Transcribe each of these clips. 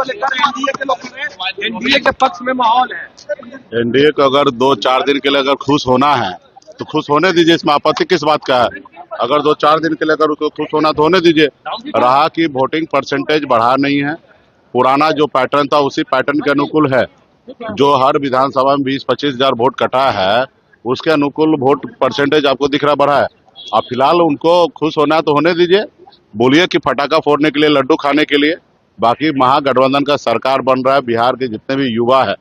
लेकर एनडीए के लोग खड़े हैं, एनडीए के पक्ष में माहौल है। एनडीए को अगर 2-4 दिन के लिए अगर खुश होना है तो खुश होने दीजिए, इसमें आपत्ति किस बात का है। अगर 2-4 दिन के लिए अगर उसको खुश होना तो होने दीजिए। रहा कि वोटिंग परसेंटेज बढ़ा नहीं है, पुराना जो पैटर्न था उसी पैटर्न के अनुकूल है। जो हर विधानसभा में 20-25 हजार वोट कटा है उसके अनुकूल वोट परसेंटेज आपको दिख रहा बढ़ा है। अब फिलहाल उनको खुश होना है तो होने दीजिए, बोलिए कि फटाखा फोड़ने के लिए, लड्डू खाने के लिए। बाकी महागठबंधन का सरकार बन रहा है, बिहार के जितने भी युवा है,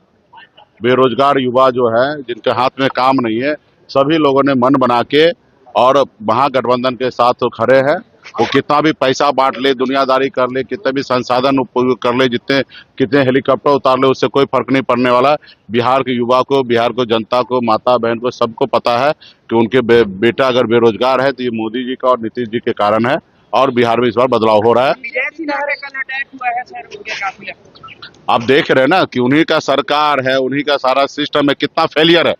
बेरोजगार युवा जो है जिनके हाथ में काम नहीं है, सभी लोगों ने मन बना के और महागठबंधन के साथ तो खड़े हैं। वो कितना भी पैसा बांट ले, दुनियादारी कर ले, कितने भी संसाधन उपयोग कर ले, कितने हेलीकॉप्टर उतार ले, उससे कोई फर्क नहीं पड़ने वाला। बिहार के युवा को, बिहार को, जनता को, माता बहन को, सबको पता है कि उनके बेटा अगर बेरोजगार है तो ये मोदी जी का और नीतीश जी के कारण है और बिहार में इस बार बदलाव हो रहा है। आप देख रहे हैं ना कि उन्हीं का सरकार है, उन्हीं का सारा सिस्टम है, कितना फेलियर है।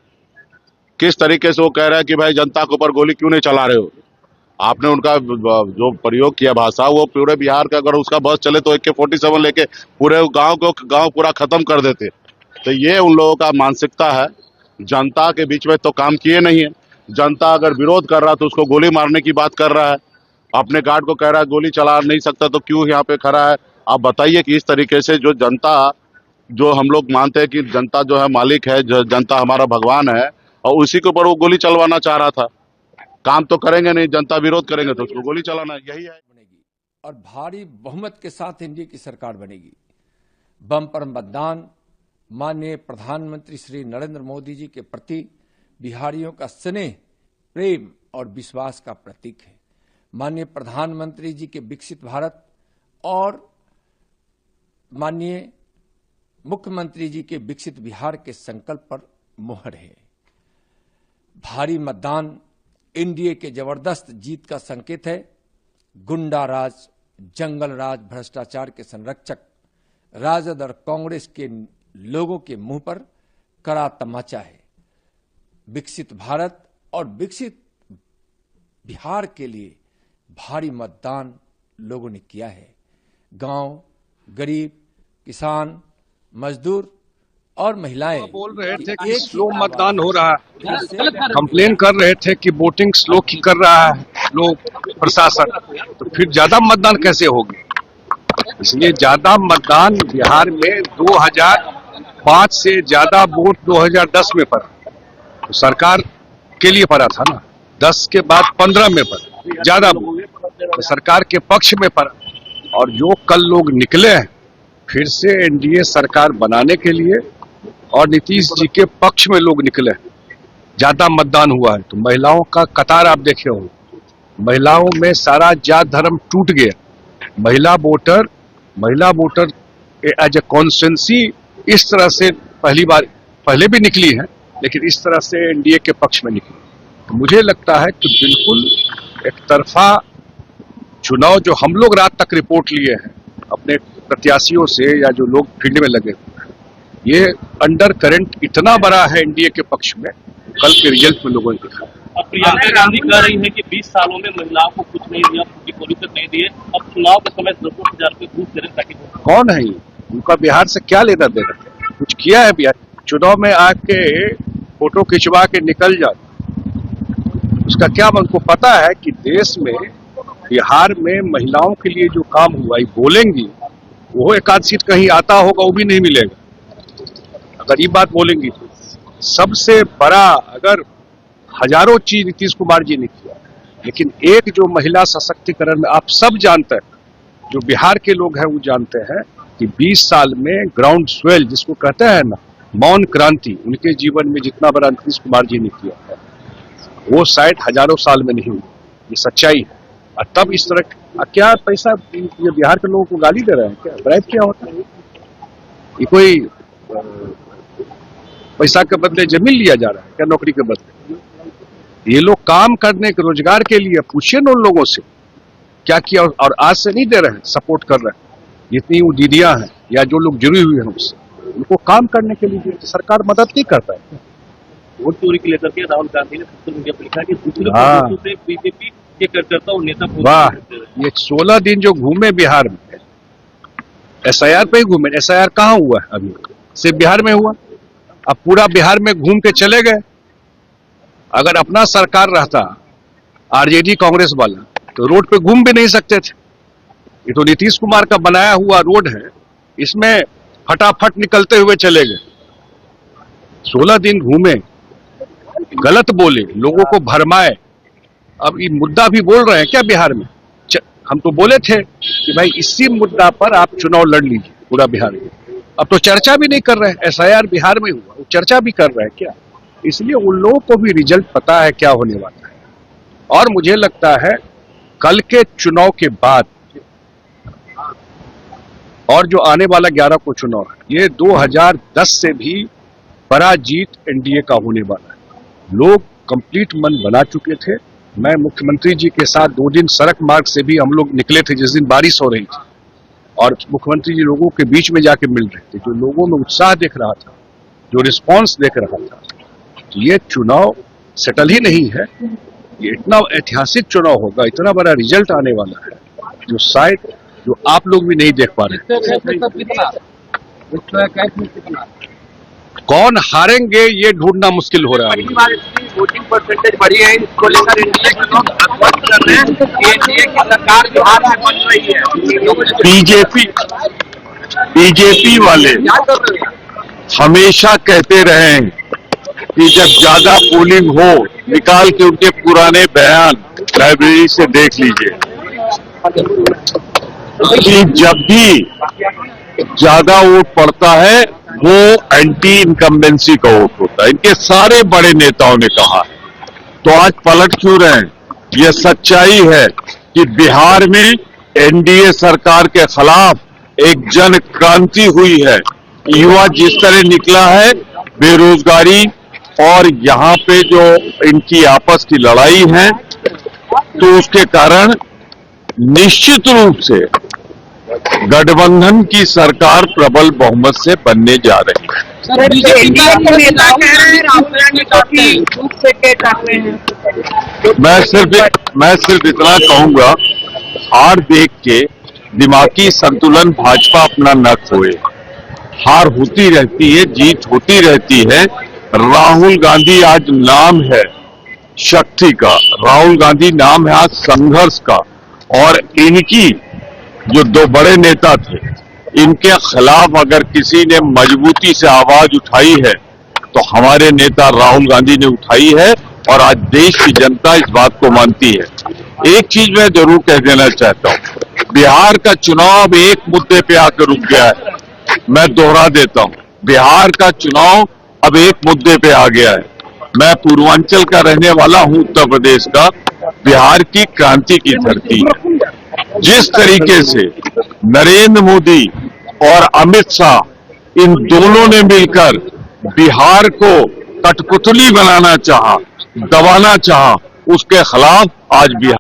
किस तरीके से वो कह रहा है कि भाई जनता के ऊपर गोली क्यों नहीं चला रहे हो। आपने उनका जो प्रयोग किया भाषा, वो पूरे बिहार का अगर उसका बस चले तो AK-47 लेके पूरे गांव पूरा खत्म कर देते। तो ये उन लोगों का मानसिकता है। जनता के बीच में तो काम किए नहीं है। जनता अगर विरोध कर रहा है तो उसको गोली मारने की बात कर रहा है। अपने गार्ड को कह रहा है गोली चला नहीं सकता तो क्यों यहाँ पे खड़ा है। आप बताइए कि इस तरीके से जो जनता, जो हम लोग मानते हैं कि जनता जो है मालिक है, जनता हमारा भगवान है, और उसी के ऊपर वो गोली चलवाना चाह रहा था। काम तो करेंगे नहीं, जनता विरोध करेंगे तो उसको गोली चलाना, यही है। बनेगी और भारी बहुमत के साथ एनडीए की सरकार बनेगी। बम्पर मतदान माननीय प्रधानमंत्री श्री नरेंद्र मोदी जी के प्रति बिहारियों का स्नेह, प्रेम और विश्वास का प्रतीक है। माननीय प्रधानमंत्री जी के विकसित भारत और माननीय मुख्यमंत्री जी के विकसित बिहार के संकल्प पर मोहर है। भारी मतदान एनडीए के जबरदस्त जीत का संकेत है। गुंडा राज, जंगल राज, भ्रष्टाचार के संरक्षक राजद और कांग्रेस के लोगों के मुंह पर कड़ा तमाचा है। विकसित भारत और विकसित बिहार के लिए भारी मतदान लोगों ने किया है। गांव, गरीब, किसान, मजदूर और महिलाएं बोल रहे थे कि स्लो मतदान हो रहा है, कंप्लेन कर रहे थे कि वोटिंग स्लो कर रहा है लोग, प्रशासन, तो फिर ज्यादा मतदान कैसे होगी। इसलिए ज्यादा मतदान बिहार में 2005 से ज्यादा वोट 2010 में पड़ा, तो सरकार के लिए पड़ा था ना। 10 के बाद 15 में पड़ा ज्यादा वोट, तो सरकार के पक्ष में पड़ा। और जो कल लोग निकले हैं फिर से एनडीए सरकार बनाने के लिए और नीतीश जी के पक्ष में लोग निकले, ज्यादा मतदान हुआ है। तो महिलाओं का कतार आप देखे हो, महिलाओं में सारा जात धर्म टूट गया। महिला वोटर एज ए कॉन्स्टिट्यूएंसी इस तरह से पहले भी निकली है, लेकिन इस तरह से एनडीए के पक्ष में निकली। तो मुझे लगता है कि बिल्कुल एक तरफा चुनाव जो हम लोग रात तक रिपोर्ट लिए हैं अपने प्रत्याशियों से या जो लोग फील्ड में लगे, ये अंडर करंट इतना बड़ा है एनडीए के पक्ष में, कल के रिजल्ट में लोगों ने देखा। अब प्रियंका गांधी कह रही है कि 20 सालों में महिलाओं को कुछ नहीं दिया, तक नहीं दिए, अब चुनाव के समय 10,000 रुपये घूस करें ताकि। कौन है ये? उनका बिहार से क्या लेना देना? कुछ किया है बिहार? चुनाव में आके फोटो खिंचवा के निकल जाए, उसका क्या? उनको पता है कि देश में, बिहार में महिलाओं के लिए जो काम हुआ, बोलेंगी वो एक आध सीट कहीं आता होगा, वो भी नहीं मिलेगा। अगर ये बात बोलेंगी तो सबसे बड़ा, अगर हजारों चीज नीतीश कुमार जी ने किया, लेकिन एक जो महिला सशक्तिकरण में आप सब जानते हैं, जो बिहार के लोग हैं वो जानते हैं कि 20 साल में ग्राउंड स्वेल जिसको कहते हैं ना, मौन क्रांति, उनके जीवन में जितना बड़ा नीतीश कुमार जी ने किया है वो शायद हजारों साल में नहीं हुआ। ये सच्चाई है। और तब इस तरह क्या पैसा ये बिहार के लोगों को गाली दे रहे हैं क्या? ब्राइब क्या होता है? ये कोई पैसा के बदले जमीन लिया जा रहा है क्या? नौकरी के बदले? ये लोग काम करने के, रोजगार के लिए, पूछिए ना उन लोगों से क्या किया। और आज से नहीं दे रहे हैं, सपोर्ट कर रहे हैं। जितनी वो दीदियां हैं या जो लोग जुड़ी हुई हैं उससे, उनको काम करने के लिए सरकार मदद नहीं करता है। वोट चोरी को लेकर के राहुल गांधी ने सोशल मीडिया पर लिखा कि दूसरे से बीजेपी के कार्यकर्ता और नेता। वाह, ये 16 दिन जो घूमे बिहार में, SIR पे ही घूमे। SIR कहाँ हुआ है अभी? सिर्फ बिहार में हुआ। अब पूरा बिहार में घूम के चले गए। अगर अपना सरकार रहता RJD कांग्रेस वाला तो रोड पे घूम भी नहीं सकते थे। ये तो नीतीश कुमार का बनाया हुआ रोड है, इसमें फटाफट निकलते हुए चले गए। 16 दिन घूमे, गलत बोले, लोगों को भरमाए। अब ये मुद्दा भी बोल रहे हैं क्या बिहार में? हम तो बोले थे कि भाई इसी मुद्दा पर आप चुनाव लड़ लीजिए पूरा बिहार में। अब तो चर्चा भी नहीं कर रहे हैं। SIR बिहार में हुआ, वो चर्चा भी कर रहे हैं क्या? इसलिए उन लोगों को भी रिजल्ट पता है क्या होने वाला है। और मुझे लगता है कल के चुनाव के बाद और जो आने वाला 11 को चुनाव है, ये 2010 से भी बड़ा जीत NDA का होने वाला है। लोग कंप्लीट मन बना चुके थे। मैं मुख्यमंत्री जी के साथ 2 दिन सड़क मार्ग से भी हम लोग निकले थे, जिस दिन बारिश हो रही थी, और मुख्यमंत्री जी लोगों के बीच में जाके मिल रहे थे। जो लोगों में उत्साह दिख रहा था, जो रिस्पांस देख रहा था, तो ये चुनाव सेटल ही नहीं है। ये इतना ऐतिहासिक चुनाव होगा, इतना बड़ा रिजल्ट आने वाला है, जो शायद जो आप लोग भी नहीं देख पा रहे। कौन हारेंगे ये ढूंढना मुश्किल हो रहा है। वोटिंग परसेंटेज बढ़ी है, इसको लेकर NDA के लोग आश्वस्त कर रहे हैं कि NDA की सरकार जो है बन रही है। बीजेपी वाले हमेशा कहते रहे हैं कि जब ज्यादा पोलिंग हो, निकाल के उनके पुराने बयान लाइब्रेरी से देख लीजिए, कि जब भी ज्यादा वोट पड़ता है वो एंटी इनकम्बेंसी का वोट होता है। इनके सारे बड़े नेताओं ने कहा है। तो आज पलट क्यों रहे हैं? यह सच्चाई है कि बिहार में NDA सरकार के खिलाफ एक जन क्रांति हुई है। युवा जिस तरह निकला है, बेरोजगारी और यहाँ पे जो इनकी आपस की लड़ाई है, तो उसके कारण निश्चित रूप से गठबंधन की सरकार प्रबल बहुमत से बनने जा रही है। मैं सिर्फ इतना कहूंगा, हार देख के दिमागी संतुलन भाजपा अपना न खोए। हार होती रहती है, जीत होती रहती है। राहुल गांधी आज नाम है शक्ति का, राहुल गांधी नाम है आज संघर्ष का, और इनकी जो 2 बड़े नेता थे, इनके खिलाफ अगर किसी ने मजबूती से आवाज उठाई है तो हमारे नेता राहुल गांधी ने उठाई है, और आज देश की जनता इस बात को मानती है। एक चीज मैं जरूर कह देना चाहता हूं, बिहार का चुनाव एक मुद्दे पे आकर रुक गया है। मैं दोहरा देता हूं, बिहार का चुनाव अब एक मुद्दे पे आ गया है। मैं पूर्वांचल का रहने वाला हूं, उत्तर प्रदेश का। बिहार की क्रांति की धरती है। जिस तरीके से नरेंद्र मोदी और अमित शाह इन दोनों ने मिलकर बिहार को कठपुतली बनाना चाहा, दबाना चाहा, उसके खिलाफ आज बिहार